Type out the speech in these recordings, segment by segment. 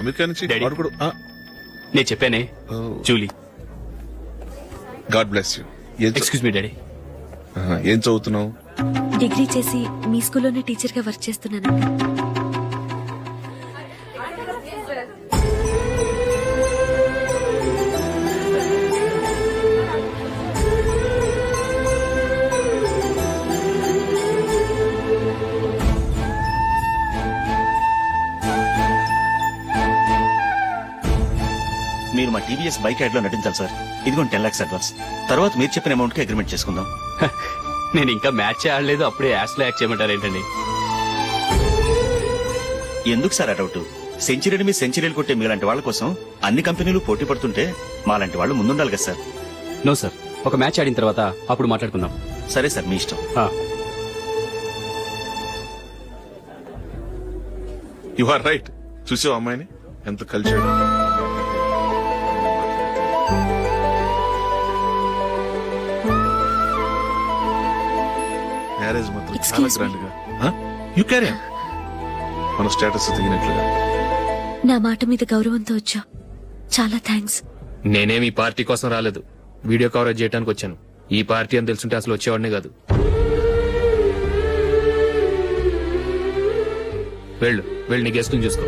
America నుంచి Daddy. వాడు కూడా నేను చెప్పానే Julie. God bless you. Excuse me daddy. ఏం చదువుతున్నావు? డిగ్రీ చేసి మీ స్కూల్లోనే టీచర్ గా వర్క్ చేస్తున్నానండి. మీరు మా టీవీఎస్ బైక్ యాడ్ లో నటించాలి సార్. ఇదిగోండి 10 lakhs అడ్వాన్స్. తర్వాత మీరు చెప్పిన అమౌంట్ కి అగ్రిమెంట్ చేసుకుందాం. నేను ఇంకా మ్యాచ్ ఆడలేదు, అప్పుడే యాడ్స్ లో యాక్ట్ చేయమంటారు ఏంటండి? ఎందుకు సార్ అడౌట్? సెంచరీని మీ సెంచరీలు కొట్టే మీలాంటి వాళ్ళ కోసం అన్ని కంపెనీలు పోటీ పడుతుంటే మాలాంటి వాళ్ళు ముందుండాలి కదా సార్. నో సార్, ఒక మ్యాచ్ ఆడిన తర్వాత అప్పుడు మాట్లాడుకుందాం. సరే సార్, మీ ఇష్టం. You are right. చూసావు అమ్మాయిని ఎంత కల్చర్. మ్యారేజ్ మాత్రం చాలా Excuse me. గ్రాండ్ గా. You carry on. మన స్టేటస్ దిగినట్లుగా. నా మాట మీద గౌరవంతో వచ్చా. చాలా థ్యాంక్స్. నేనేమి ఈ పార్టీ కోసం రాలేదు, వీడియో కవరేజ్ చేయడానికి వచ్చాను. ఈ పార్టీ అని తెలుసుంటే అసలు వచ్చేవాడినే కాదు. వెళ్ళు వెళ్ళి నీ గెస్ట్ని చూసుకో.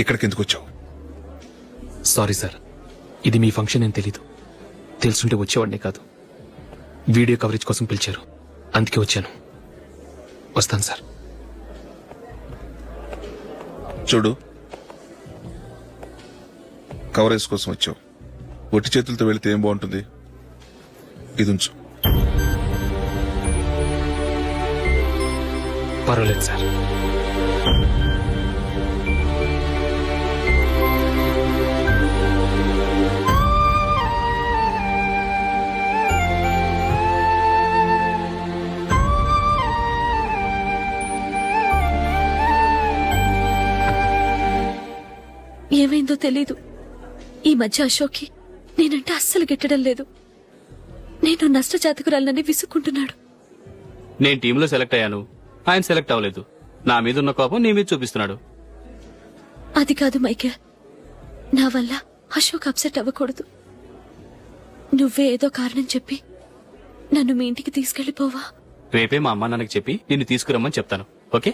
ఇక్కడికి ఎందుకు వచ్చావు? సారీ సార్, ఇది మీ ఫంక్షన్ అని తెలీదు. తెలుసుంటే వచ్చేవాడినే కాదు. వీడియో కవరేజ్ కోసం పిలిచారు, అందుకే వచ్చాను. వస్తాను సార్. చూడు, కవరేజ్ కోసం వచ్చావు. ఒట్టి చేతులతో వెళితే ఏం బాగుంటుంది? ఇది ఉంచు. పర్వాలేదు సార్. ఏమైందో తెలీదు. ఈ మధ్య అశోక్కి నేనంటే అస్సలు గిట్టడం లేదు. నేను నష్టజాతకురాలనని విసుక్కుంటున్నాడు. నేను టీంలో సెలెక్ట్ అయ్యాను, ఆయన సెలెక్ట్ అవ్వలేదు. నా మీద ఉన్న కోపం నీ మీద చూపిస్తున్నాడు. అది కాదు మైకేల్, నా వల్ల అశోక్ అప్సెట్ అవ్వకూడదు. నువ్వే ఏదో కారణం చెప్పి నన్ను మీ ఇంటికి తీసుకెళ్లిపోవా? రేపే మా అమ్మ నాన్నకి చెప్పి నిన్ను తీసుకురమ్మని చెప్తాను. ఓకే?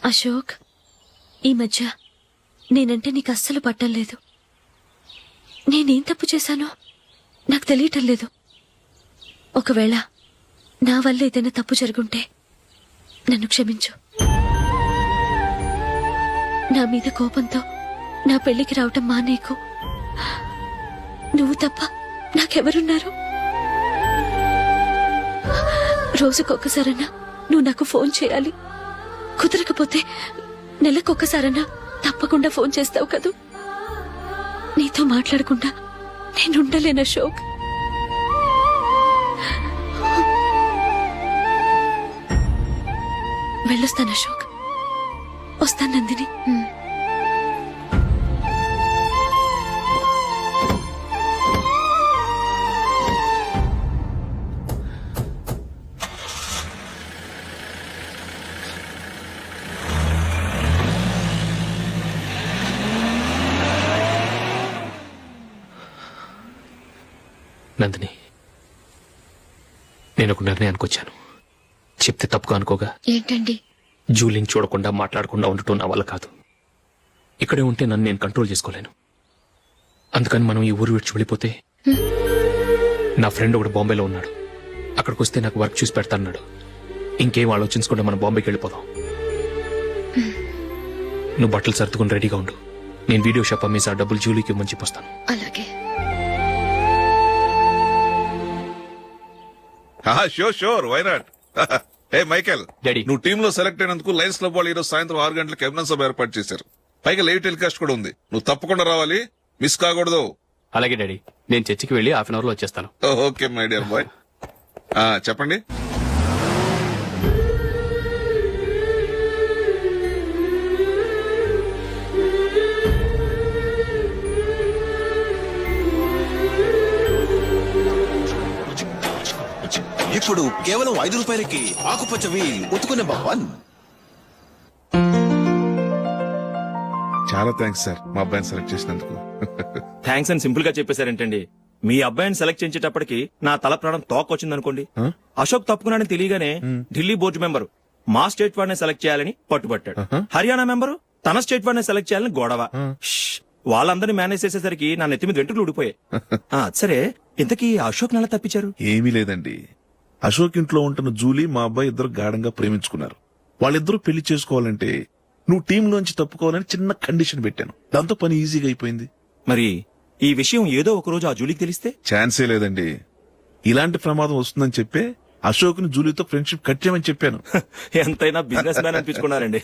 అశోక్, ఈ మధ్య నేనంటే నీకు అస్సలు పట్టలేదు. నేనేం తప్పు చేశానో నాకు తెలియటం లేదు. ఒకవేళ నా వల్ల ఏదైనా తప్పు జరుగుంటే నన్ను క్షమించు. నా మీద కోపంతో నా పెళ్లికి రావటం మానేకు. నువ్వు తప్ప నాకెవరున్నారు? రోజుకొక్కసారన్నా నువ్వు నాకు ఫోన్ చేయాలి. కుదరకపోతే నెలకొక్కసారన్నా తప్పకుండా ఫోన్ చేస్తావు కదూ. నీతో మాట్లాడకుండా నేనుండలేను అశోక్. వెళ్ళొస్తాను అశోక్. వస్తాను నందిని. నందిని, నేను ఒక నిర్ణయానికి వచ్చాను. చెప్తే తప్పుగా అనుకోగా. ఏంటండి? జూలిని చూడకుండా మాట్లాడకుండా ఉండటం నా వల్ల కాదు. ఇక్కడే ఉంటే నన్ను నేను కంట్రోల్ చేసుకోలేను. అందుకని మనం ఈ ఊరు విడిచి వెళ్ళిపోతే, నా ఫ్రెండ్ ఒకడు బాంబేలో ఉన్నాడు, అక్కడికి వస్తే నాకు వర్క్ చూసి పెడతాన్నాడు. ఇంకేం ఆలోచించకుండా మనం బాంబేకి వెళ్ళిపోదాం. నువ్వు బట్టలు సర్దుకుని రెడీగా ఉండు. నేను వీడియో షాప్ అమ్మేసి ఆ డబ్బులు జూలీకి ఇవ్వమని చెప్పొస్తాను. అలాగే. Sure, why not? ఏ మైకేల్, డాడీ. నువ్వు టీమ్ లో సెలెక్ట్ అయినందుకు లయన్స్ క్లబ్ వాళ్ళు ఈరోజు సాయంత్రం 6 గంటలకు అభినందన సభ ఏర్పాటు చేశారు. పైగా లైవ్ టెలికాస్ట్ కూడా ఉంది. నువ్వు తప్పకుండా రావాలి, మిస్ కాకూడదు. అలాగే డాడీ, నేను చర్చికి వెళ్ళి హాఫ్ అన్ అవర్ లో వచ్చేస్తాను. Okay my dear bye. చెప్పండి. ఇప్పుడు కేవలం 5 రూపాయలకి ఆకుపచ్చవి ఉతుకునే భవన్. చాలా థ్యాంక్స్ సార్ మా అబ్బాయిని సెలెక్ట్ చేసినందుకు. థ్యాంక్స్ అని సింపుల్ గా చెప్పేశారేంటండి. మీ అబ్బాయిని సెలెక్ట్ చేసేటప్పటికి నా తల ప్రాణం తోకొచ్చిందనుకోండి. అశోక్ తప్పుకున్నాడని తెలియగానే ఢిల్లీ బోర్డు మెంబరు మా స్టేట్ వాడిని సెలెక్ట్ చేయాలని పట్టుబట్టాడు. హర్యానా మెంబరు తన స్టేట్ వాడిని సెలెక్ట్ చేయాలని గొడవ. షష్! వాళ్ళందరినీ మేనేజ్ చేసేసరికి నా నెత్తి మీద వెంట్రుకలు ఊడిపోయాయి. సరే, ఇంతకీ అశోక్ నెల తప్పించారు? ఏమీ లేదండి. అశోక్ ఇంట్లో ఉంటున్న జూలీ మా అబ్బాయి ఇద్దరు గాఢంగా ప్రేమించుకున్నారు. వాళ్ళిద్దరూ పెళ్లి చేసుకోవాలంటే నువ్వు టీంలోంచి తప్పుకోవాలని చిన్న కండిషన్ పెట్టాను. దాంతో పని ఈజీగా అయిపోయింది. మరి ఈ విషయం ఏదో ఒక రోజు ఆ జూలీకి తెలిస్తే? ఛాన్సే లేదండి. ఇలాంటి ప్రమాదం వస్తుందని చెప్పే అశోక్ ని జూలీతో ఫ్రెండ్షిప్ కట్ చేయమని చెప్పాను. ఎంతైనా బిజినెస్ మ్యాన్ అనిపించుకున్నారండి.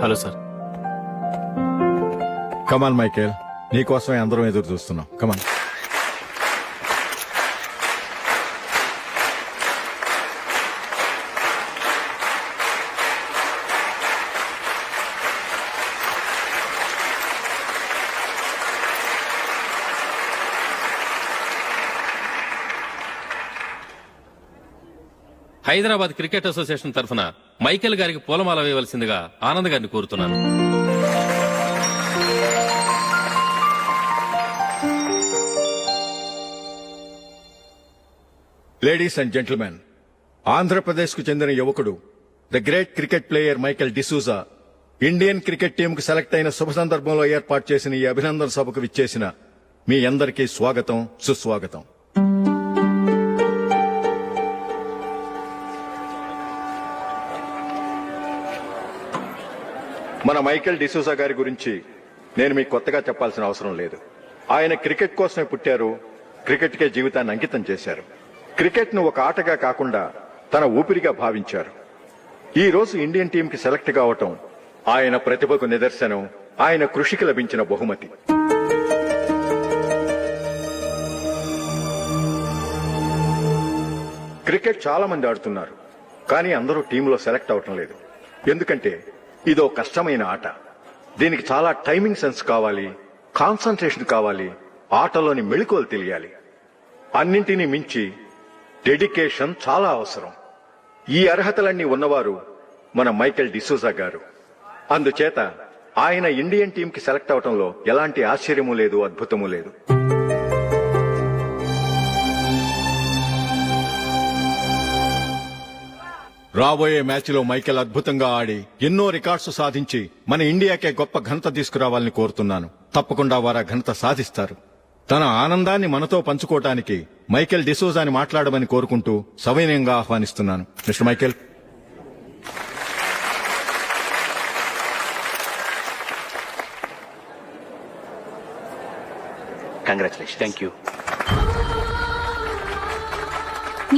Hello sir. కమాన్ మైకేల్, నీకోసమే అందరం ఎదురు చూస్తున్నాం. కమాన్. హైదరాబాద్ క్రికెట్ అసోసియేషన్ తరఫున మైకేల్ గారికి పూలమాల వేయవలసిందిగా ఆనంద్ గారిని కోరుతున్నాను. లేడీస్ అండ్ జెంటిల్మెన్, ఆంధ్రప్రదేశ్ కు చెందిన యువకుడు the great cricket player Michael D'Souza Indian cricket team కు సెలెక్ట్ అయిన శుభ సందర్భంలో ఏర్పాటు చేసిన ఈ అభినందన సభకు విచ్చేసిన మీ అందరికీ స్వాగతం, సుస్వాగతం. మన మైకేల్ డిసూజా గారి గురించి నేను మీకు కొత్తగా చెప్పాల్సిన అవసరం లేదు. ఆయన క్రికెట్ కోసమే పుట్టారు, క్రికెట్కే జీవితాన్ని అంకితం చేశారు. క్రికెట్ ను ఒక ఆటగా కాకుండా తన ఊపిరిగా భావించారు. ఈ రోజు ఇండియన్ టీం కి సెలెక్ట్ కావటం ఆయన ప్రతిభకు నిదర్శనం, ఆయన కృషికి లభించిన బహుమతి. క్రికెట్ చాలా మంది ఆడుతున్నారు, కానీ అందరూ టీంలో సెలెక్ట్ అవటం లేదు. ఎందుకంటే ఇదో కష్టమైన ఆట. దీనికి చాలా టైమింగ్ సెన్స్ కావాలి, కాన్సంట్రేషన్ కావాలి, ఆటలోని మెళకువలు తెలియాలి. అన్నింటినీ మించి డెడికేషన్ చాలా అవసరం. ఈ అర్హతలన్నీ ఉన్నవారు మన మైకేల్ డిసూజా గారు. అందుచేత ఆయన ఇండియన్ టీం కి సెలెక్ట్ అవటంలో ఎలాంటి ఆశ్చర్యమూ లేదు, అద్భుతమూ లేదు. రాబోయే మ్యాచ్ లో మైకేల్ అద్భుతంగా ఆడి ఎన్నో రికార్డ్స్ సాధించి మన ఇండియాకే గొప్ప ఘనత తీసుకురావాలని కోరుతున్నాను. తప్పకుండా వారు ఆ ఘనత సాధిస్తారు. తన ఆనందాన్ని మనతో పంచుకోవటానికి మైకేల్ డిసూజాని మాట్లాడమని కోరుకుంటూ సవినయంగా ఆహ్వానిస్తున్నాను. Mister Michael. Congratulation. Thank you.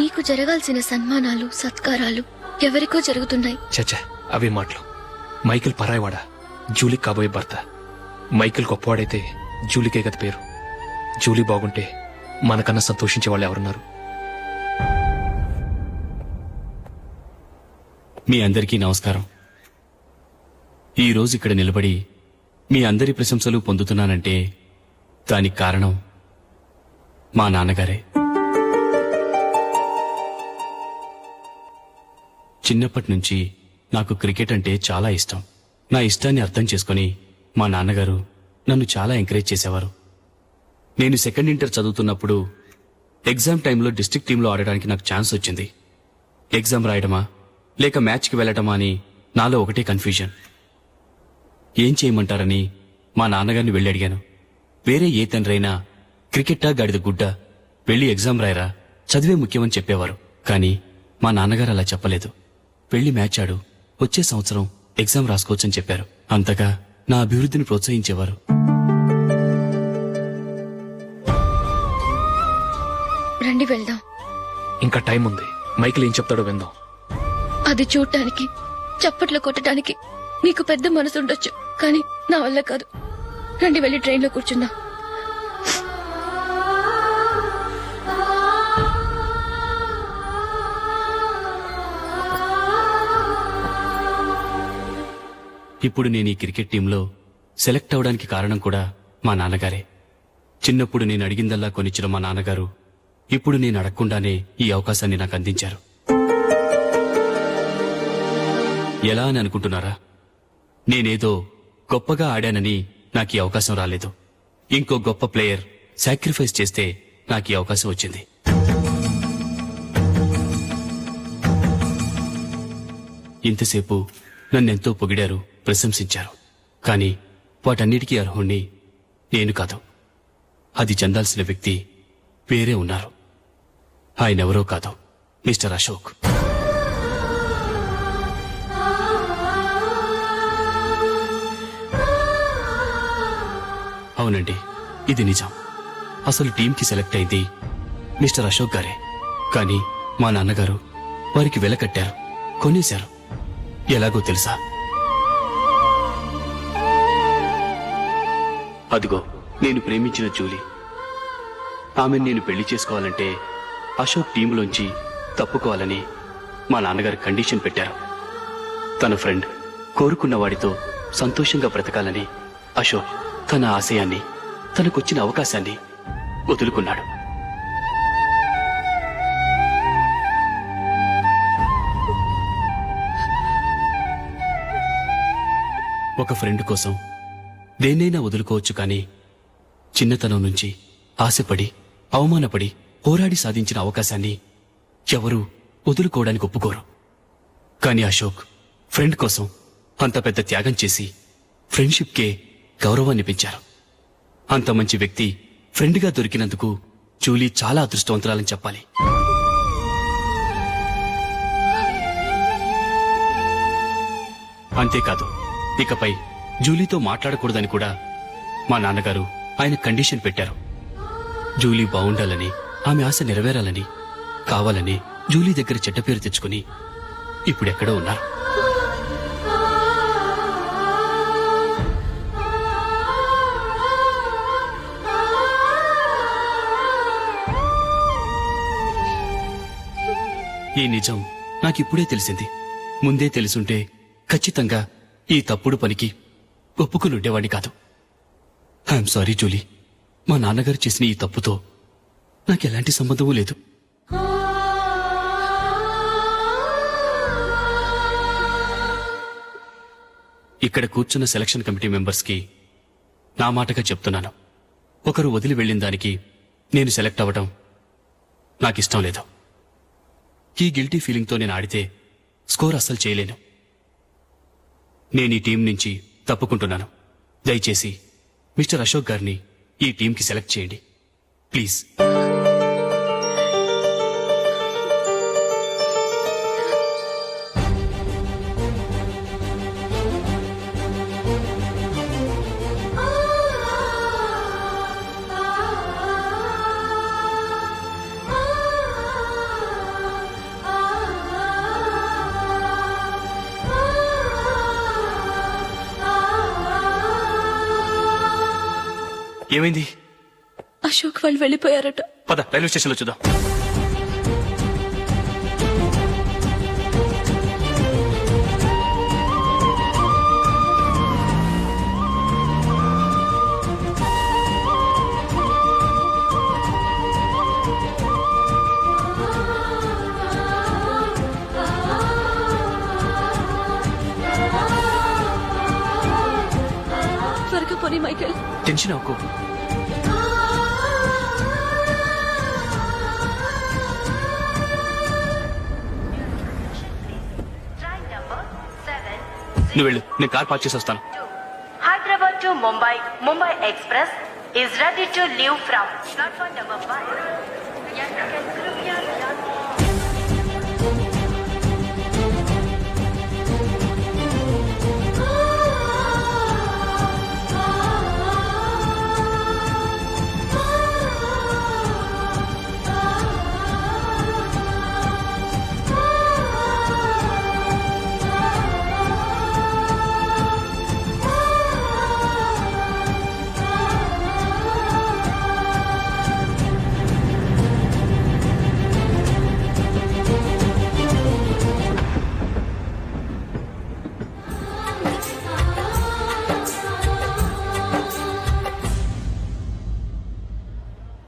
నీకు జరగాల్సిన సన్మానాలు, సత్కారాలు ఎవరికో జరుగుతున్నాయి. చచ్చా, అవే మాటలు. మైకేల్ పరాయవాడా, జూలీ కాబోయే భర్త. మైకేల్ గొప్పవాడైతే జూలీకే గది పేరు. జూలీ బాగుంటే మనకన్నా సంతోషించే వాళ్ళు ఎవరున్నారు? మీ అందరికీ నమస్కారం. ఈ రోజు ఇక్కడ నిలబడి మీ అందరి ప్రశంసలు పొందుతున్నానంటే దానికి కారణం మా నాన్నగారే. చిన్నప్పటి నుంచి నాకు క్రికెట్ అంటే చాలా ఇష్టం. నా ఇష్టాన్ని అర్థం చేసుకుని మా నాన్నగారు నన్ను చాలా ఎంకరేజ్ చేసేవారు. నేను సెకండ్ ఇంటర్ చదువుతున్నప్పుడు ఎగ్జామ్ టైంలో డిస్ట్రిక్ట్ టీంలో ఆడడానికి నాకు ఛాన్స్ వచ్చింది. ఎగ్జామ్ రాయడమా లేక మ్యాచ్కి వెళ్లటమా అని నాలో ఒకటే కన్ఫ్యూజన్. ఏం చేయమంటారని మా నాన్నగారిని వెళ్ళి అడిగాను. వేరే ఏ తండ్రైనా క్రికెట్టా గాడిద గుడ్డ, వెళ్ళి ఎగ్జామ్ రాయరా, చదివే ముఖ్యమని చెప్పేవారు. కానీ మా నాన్నగారు అలా చెప్పలేదు. వెళ్ళి మ్యాచ్ ఆడు, వచ్చే సంవత్సరం ఎగ్జామ్ రాసుకోవచ్చని చెప్పారు. అంతగా నా అభివృద్ధిని ప్రోత్సహించేవారు. రండి వెళ్దాం. ఇంకా టైం ఉంది. మైకిల్ ఏం చెప్తాడో విందాం. అది చూడటానికి చప్పట్లు కొట్టడానికి మీకు పెద్ద మనసు ఉండొచ్చు, కానీ నా వల్ల కాదు. రండి వెళ్ళి ట్రైన్లో కూర్చుందాం. ఇప్పుడు నేను ఈ క్రికెట్ టీంలో సెలెక్ట్ అవడానికి కారణం కూడా మా నాన్నగారే. చిన్నప్పుడు నేను అడిగిందల్లా కొనిచ్చిన మా నాన్నగారు ఇప్పుడు నేను అడగకుండానే ఈ అవకాశాన్ని నాకు అందించారు. ఎలా అని అనుకుంటున్నారా? నేనేదో గొప్పగా ఆడానని నాకు ఈ అవకాశం రాలేదు. ఇంకో గొప్ప ప్లేయర్ సాక్రిఫైస్ చేస్తే నాకు ఈ అవకాశం వచ్చింది. ఇంతసేపు నన్నెంతో పొగిడారు, ప్రశంసించారు. కానీ వాటన్నిటికీ అర్హుణ్ణి నేను కాదు. అది చెందాల్సిన వ్యక్తి వేరే ఉన్నారు. ఆయనెవరో కాదు, మిస్టర్ అశోక్. అవునండి, ఇది నిజం. అసలు టీంకి సెలెక్ట్ అయింది మిస్టర్ అశోక్ గారే. కానీ మా నాన్నగారు వారికి వెల కట్టారు, కొనేశారు. ఎలాగో తెలుసా? అదిగో నేను ప్రేమించిన జూలీ. ఆమెను నేను పెళ్లి చేసుకోవాలంటే అశోక్ టీంలోంచి తప్పుకోవాలని మా నాన్నగారు కండిషన్ పెట్టారు. తన ఫ్రెండ్ కోరుకున్న వాడితో సంతోషంగా బ్రతకాలని అశోక్ తన ఆశయాన్ని, తనకొచ్చిన అవకాశాన్ని వదులుకున్నాడు. ఒక ఫ్రెండ్ కోసం దేన్నైనా వదులుకోవచ్చు, కానీ చిన్నతనం నుంచి ఆశపడి, అవమానపడి, పోరాడి సాధించిన అవకాశాన్ని ఎవరూ వదులుకోవడానికి ఒప్పుకోరు. కానీ అశోక్ ఫ్రెండ్ కోసం అంత పెద్ద త్యాగం చేసి ఫ్రెండ్షిప్కే గౌరవాన్ని పెంచారు. అంత మంచి వ్యక్తి ఫ్రెండ్గా దొరికినందుకు జూలీ చాలా అదృష్టవంతురాలని చెప్పాలి. అంతేకాదు, ఇకపై జూలీతో మాట్లాడకూడదని కూడా మా నాన్నగారు ఆయన కండిషన్ పెట్టారు. జూలీ బావుండాలని, ఆమె ఆశ నెరవేరాలని, కావాలని జూలీ దగ్గర చెడ్డ పేరు తెచ్చుకుని ఇప్పుడెక్కడో ఉన్నారు. ఈ నిజం నాకిప్పుడే తెలిసింది. ముందే తెలుసుంటే ఖచ్చితంగా ఈ తప్పుడు పనికి ఒప్పుకుని ఉండేవాడిని కాదు. I'm sorry Julie. మా నాన్నగారు చేసిన ఈ తప్పుతో నాకెలాంటి సంబంధమూ లేదు. ఇక్కడ కూర్చున్న సెలక్షన్ కమిటీ మెంబర్స్ కి నా మాటగా చెప్తున్నాను, ఒకరు వదిలి వెళ్ళిన దానికి నేను సెలెక్ట్ అవ్వడం నాకిష్టం లేదు. ఈ గిల్టీ ఫీలింగ్తో నేను ఆడితే స్కోర్ అస్సలు చేయలేను. నేను ఈ టీం నుంచి తప్పుకుంటున్నాను. దయచేసి మిస్టర్ అశోక్ గారిని ఈ టీంకి సెలెక్ట్ చేయండి ప్లీజ్. ఏమైంది? అశోక్ వాళ్ళు వెళ్ళిపోయారట. పద రైల్వే స్టేషన్లో చూద్దాం. త్వరగా పోనీ మైకేల్. టెన్షన్ అవ్వకు. నువ్వు వెళ్ళు, నేను కార్ పార్క్ చేసి వస్తాను. Hyderabad to Mumbai, Mumbai Express is ready to leave from platform number 5.